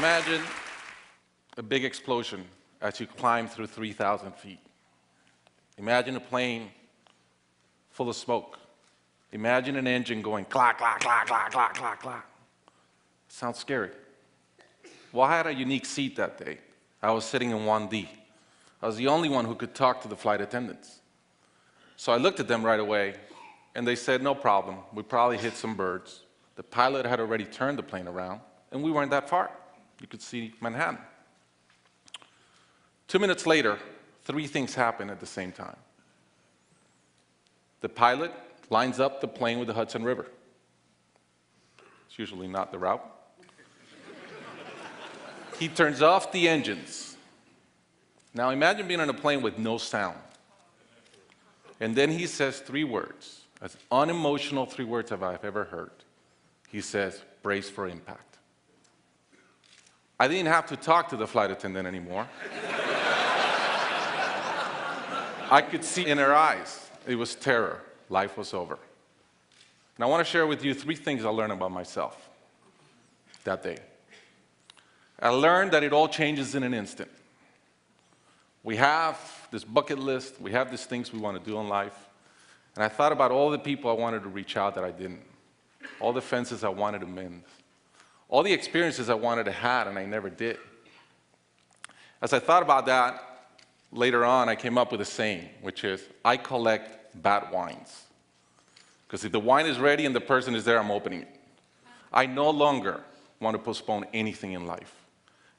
Imagine a big explosion as you climb through 3,000 feet. Imagine a plane full of smoke. Imagine an engine going clack, clack, clack, clack, clack, clack, clack. Sounds scary. Well, I had a unique seat that day. I was sitting in 1D. I was the only one who could talk to the flight attendants. So I looked at them right away, and they said, no problem. We probably hit some birds. The pilot had already turned the plane around, and we weren't that far. You could see Manhattan. 2 minutes later, 3 things happened at the same time. The pilot lines up the plane with the Hudson River. It's usually not the route. He turns off the engines. Now imagine being on a plane with no sound. And then he says 3 words, as unemotional 3 words as I've ever heard. He says, brace for impact. I didn't have to talk to the flight attendant anymore. I could see in her eyes, it was terror. Life was over. And I want to share with you 3 things I learned about myself that day. I learned that it all changes in an instant. We have this bucket list, we have these things we want to do in life, and I thought about all the people I wanted to reach out that I didn't, all the fences I wanted to mend, all the experiences I wanted to have and I never did. As I thought about that, later on I came up with a saying, which is, I collect bad wines. Because if the wine is ready and the person is there, I'm opening it. I no longer want to postpone anything in life.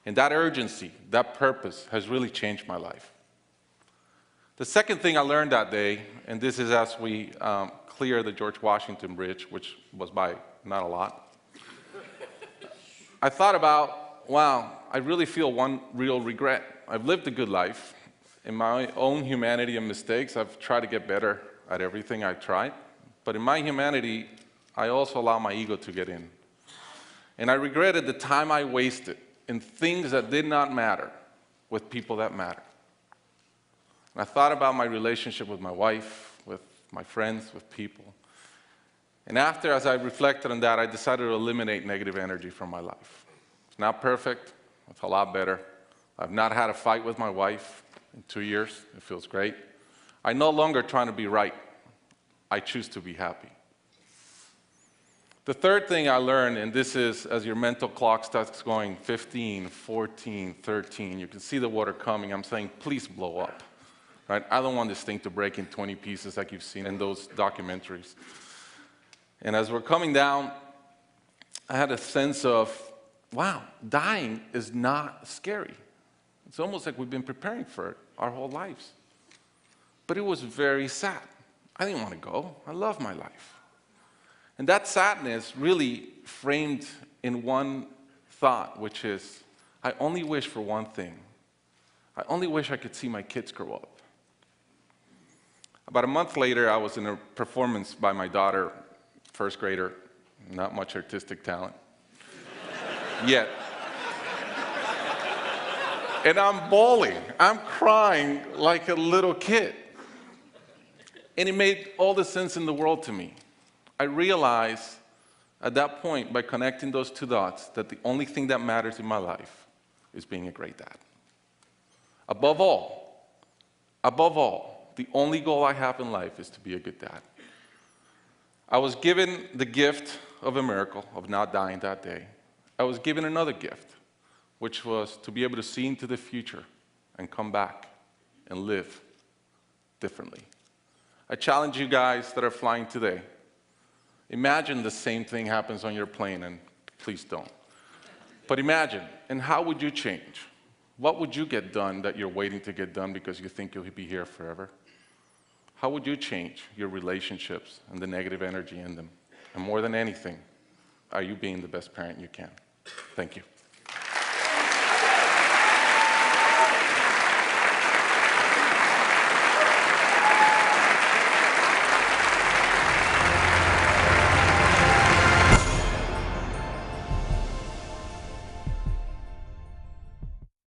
And that urgency, that purpose has really changed my life. The second thing I learned that day, and this is as we clear the George Washington Bridge, which was by not a lot, I thought about, wow, I really feel one real regret. I've lived a good life. In my own humanity and mistakes, I've tried to get better at everything I tried. But in my humanity, I also allow my ego to get in. And I regretted the time I wasted in things that did not matter with people that matter. And I thought about my relationship with my wife, with my friends, with people. And after, as I reflected on that, I decided to eliminate negative energy from my life. It's not perfect. It's a lot better. I've not had a fight with my wife in 2 years. It feels great. I'm no longer trying to be right. I choose to be happy. The third thing I learned, and this is as your mental clock starts going 15, 14, 13, you can see the water coming. I'm saying, please blow up. Right? I don't want this thing to break in 20 pieces like you've seen in those documentaries. And as we're coming down, I had a sense of, wow, dying is not scary. It's almost like we've been preparing for it our whole lives. But it was very sad. I didn't want to go. I love my life. And that sadness really framed in one thought, which is, I only wish for one thing. I only wish I could see my kids grow up. About a month later, I was in a performance by my daughter, first grader, not much artistic talent, yet. And I'm bawling, I'm crying like a little kid. And it made all the sense in the world to me. I realized at that point, by connecting those 2 dots, that the only thing that matters in my life is being a great dad. Above all, the only goal I have in life is to be a good dad. I was given the gift of a miracle, of not dying that day. I was given another gift, which was to be able to see into the future and come back and live differently. I challenge you guys that are flying today. Imagine the same thing happens on your plane, and please don't. But imagine, and how would you change? What would you get done that you're waiting to get done because you think you'll be here forever? How would you change your relationships and the negative energy in them? And more than anything, are you being the best parent you can? Thank you.